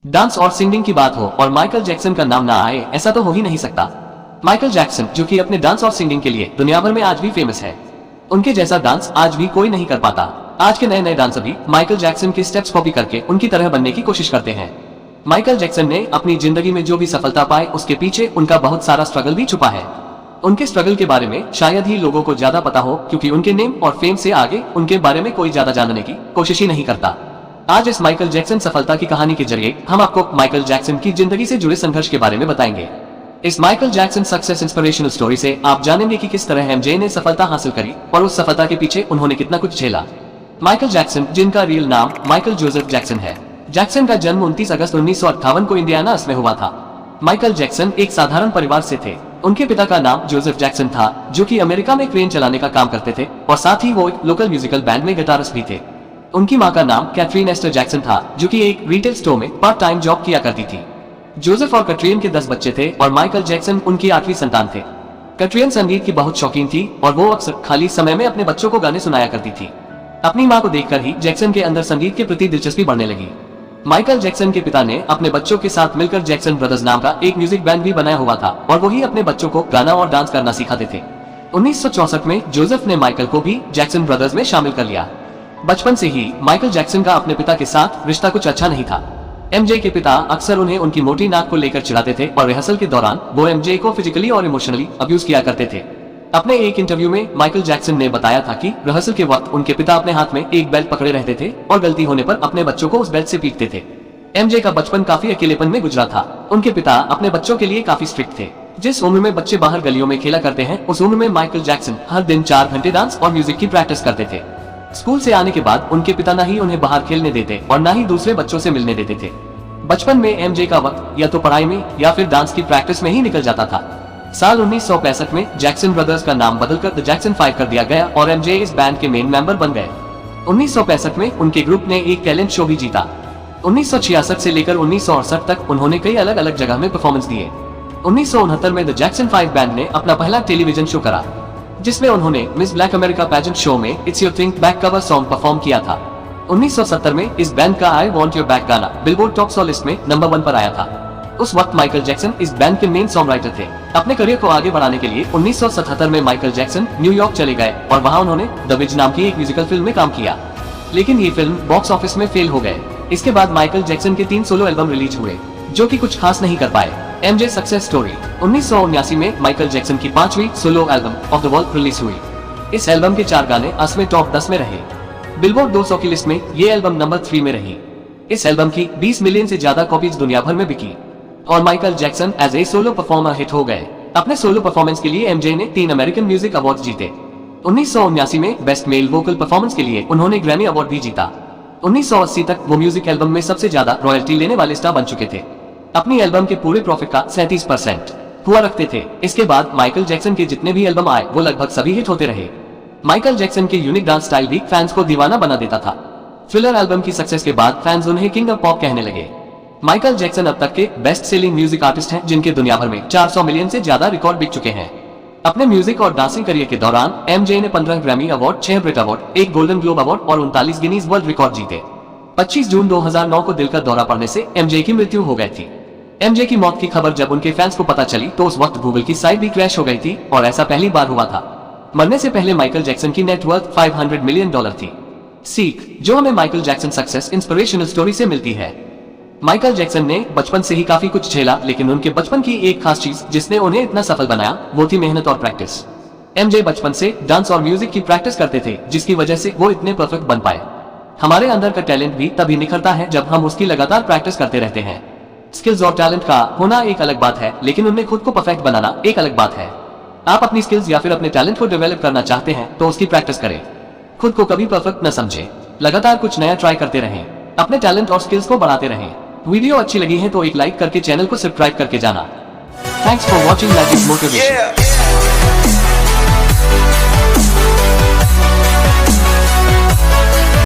Dance और singing की बात हो और माइकल जैक्सन का नाम ना आए, ऐसा तो हो ही नहीं सकता। माइकल जैक्सन जो कि अपने डांस और सिंगिंग के लिए दुनिया भर में आज भी फेमस है, उनके जैसा डांस आज भी कोई नहीं कर पाता। आज के नए नए डांसर भी माइकल जैक्सन के स्टेप्स कॉपी करके उनकी तरह बनने की कोशिश करते हैं। माइकल जैक्सन ने अपनी जिंदगी में जो भी सफलता पाई उसके पीछे उनका बहुत सारा स्ट्रगल भी छुपा है। उनके स्ट्रगल के बारे में शायद ही लोगों को ज्यादा पता हो, क्योंकि उनके नेम और फेम से आगे उनके बारे में कोई ज्यादा जानने की कोशिश ही नहीं करता। आज इस माइकल जैक्सन सफलता की कहानी के जरिए हम आपको माइकल जैक्सन की जिंदगी से जुड़े संघर्ष के बारे में बताएंगे। इस Michael Jackson success inspirational story से आप जानेंगे कि किस तरह एमजे ने सफलता हासिल करी और उस सफलता के पीछे उन्होंने कितना कुछ झेला। माइकल जैक्सन, जिनका रियल नाम माइकल जोसेफ जैक्सन है। जैक्सन का जन्म 29 अगस्त 1958 को इंडियानास में हुआ था। माइकल जैक्सन एक साधारण परिवार से थे। उनके पिता का नाम जोसेफ जैक्सन था, जो कि अमेरिका में क्रेन चलाने का काम करते थे और साथ ही वो एक लोकल म्यूजिकल बैंड में गिटारिस्ट भी थे। उनकी मां का नाम कैथरीन एस्टर जैक्सन था, जो कि एक रिटेल स्टोर में पार्ट टाइम जॉब किया करती थी। जोसेफ और कैथरीन के 10 बच्चे थे और माइकल जैक्सन उनकी 8वीं संतान थे। कैथरीन संगीत की बहुत शौकीन थी और वो अक्सर खाली समय में अपने बच्चों को गाने सुनाया करती थी। अपनी मां को देखकर ही जैक्सन के अंदर संगीत के प्रति दिलचस्पी बढ़ने लगी। माइकल जैक्सन के पिता ने अपने बच्चों के साथ मिलकर जैक्सन ब्रदर्स नाम का एक म्यूजिक बैंड भी बनाया हुआ था और वही अपने बच्चों को गाना और डांस करना सिखाते थे। 1964 में जोसेफ ने माइकल को भी जैक्सन ब्रदर्स में शामिल कर लिया। बचपन से ही माइकल जैक्सन का अपने पिता के साथ रिश्ता कुछ अच्छा नहीं था। एमजे के पिता अक्सर उन्हें उनकी मोटी नाक को लेकर चिढ़ाते थे और रिहर्सल के दौरान वो एमजे को फिजिकली और इमोशनली अब्यूज किया करते थे। अपने एक इंटरव्यू में माइकल जैक्सन ने बताया था कि रिहर्सल के वक्त उनके पिता अपने हाथ में एक बेल्ट पकड़े रहते थे और गलती होने पर अपने बच्चों को उस बेल्ट से पीटते थे। एमजे का बचपन काफी अकेलेपन में गुजरा था। उनके पिता अपने बच्चों के लिए काफी स्ट्रिक्ट थे। जिस उम्र में बच्चे बाहर गलियों में खेला करते हैं, उस उम्र में माइकल जैक्सन हर दिन 4 घंटे डांस और म्यूजिक की प्रैक्टिस करते थे। स्कूल से आने के बाद उनके पिता न ही उन्हें बाहर खेलने देते और न ही दूसरे बच्चों से मिलने देते थे। बचपन में एमजे का वक्त या तो पढ़ाई में या फिर डांस की प्रैक्टिस में ही निकल जाता था। साल 1965 में जैक्सन ब्रदर्स का नाम बदलकर द जैक्सन 5 कर दिया गया और एमजे इस बैंड के मेन मेंबर बन गए। 1965 में उनके ग्रुप ने एक टैलेंट शो भी जीता। 1966 से लेकर 1968 तक उन्होंने कई अलग अलग जगह में परफॉर्मेंस दिए। 1969 में द जैक्सन 5 बैंड ने अपना पहला टेलीविजन शो करा, जिसमें उन्होंने Miss Black America pageant show में it's your thing back cover song perform किया था। 1970 में इस बैंड का आई वांट योर बैक गाना बिलबोर्ड टॉप 100 लिस्ट में नंबर 1 पर आया था। उस वक्त माइकल जैक्सन इस बैंड के मेन सॉन्ग राइटर थे। अपने करियर को आगे बढ़ाने के लिए 1977 में माइकल जैक्सन न्यूयॉर्क चले गए और वहां उन्होंने द विज नाम की एक म्यूजिकल फिल्म में काम किया, लेकिन ये फिल्म बॉक्स ऑफिस में फेल हो गए। इसके बाद माइकल जैक्सन के 3 सोलो एल्बम रिलीज हुए, जो कि कुछ खास नहीं कर पाए। एमजे सक्सेस स्टोरी 1979 में माइकल जैक्सन की 5वीं solo album off the world release हुई। इस एल्बम के 4 गाने असम टॉप 10 में रहे। बिलबोर्ड 200 की लिस्ट में ये एल्बम नंबर 3 में रही। इस एल्बम की 20 मिलियन से ज्यादा कॉपीज दुनिया भर में बिकी और Michael Jackson as a solo performer hit हो गए। अपने सोलो परफॉर्मेंस के लिए एमजे ने 3 अमेरिकन म्यूजिक अवार्ड जीते। 1979 में बेस्ट मेल वोकल परफॉर्मेंस के लिए उन्होंने ग्रैमी अवार्ड भी जीता। 1980 तक वो म्यूजिक एल्बम में सबसे ज्यादा रॉयल्टी लेने वाले स्टार बन चुके थे। अपनी एल्बम के पूरे प्रॉफिट का 37% हुआ रखते थे। इसके बाद माइकल जैक्सन के जितने भी एल्बम आए वो लगभग सभी हिट होते रहे। माइकल जैक्सन के यूनिक डांस स्टाइल भी फैंस को दीवाना बना देता था। थ्रिलर एल्बम की सक्सेस के बाद फैंस उन्हें किंग ऑफ पॉप कहने लगे। माइकल जैक्सन अब तक के बेस्ट सेलिंग म्यूजिक आर्टिस्ट हैं, जिनके दुनिया भर में 400 मिलियन से ज्यादा रिकॉर्ड बिक चुके हैं। अपने म्यूजिक और डांसिंग करियर के दौरान एमजे ने 15 Grammy award, 6 Brit award, 1 Golden Globe award और 39 गिनीज वर्ल्ड रिकॉर्ड जीते। 25 जून 2009 को दिल का दौरा पड़ने से एमजे की मृत्यु हो गई थी। एमजे की मौत की खबर जब उनके फैंस को पता चली तो उस वक्त गूगल की साइट भी क्रैश हो गई थी और ऐसा पहली बार हुआ था। मरने से पहले माइकल जैक्सन की नेटवर्थ $500 मिलियन थी। सीख जो हमें Michael Jackson success inspirational story से मिलती है। माइकल जैक्सन ने बचपन से ही काफी कुछ झेला, लेकिन उनके बचपन की एक खास चीज जिसने उन्हें इतना सफल बनाया वो थी मेहनत और प्रैक्टिस। एमजे बचपन से डांस और म्यूजिक की प्रैक्टिस करते थे, जिसकी वजह से वो इतने परफेक्ट बन पाए। हमारे अंदर का टैलेंट भी तभी निखरता है जब हम उसकी लगातार प्रैक्टिस करते रहते हैं। स्किल्स और टैलेंट का होना एक अलग बात है, लेकिन उनमें खुद को परफेक्ट बनाना एक अलग बात है। आप अपनी स्किल्स या फिर अपने टैलेंट को डेवलप करना चाहते हैं तो उसकी प्रैक्टिस करें। खुद को कभी परफेक्ट न समझें, लगातार कुछ नया ट्राई करते रहें, अपने टैलेंट और स्किल्स को बढ़ाते रहें। वीडियो अच्छी लगी है तो एक लाइक करके चैनल को सब्सक्राइब करके जाना। Thanks for watching life is motivation.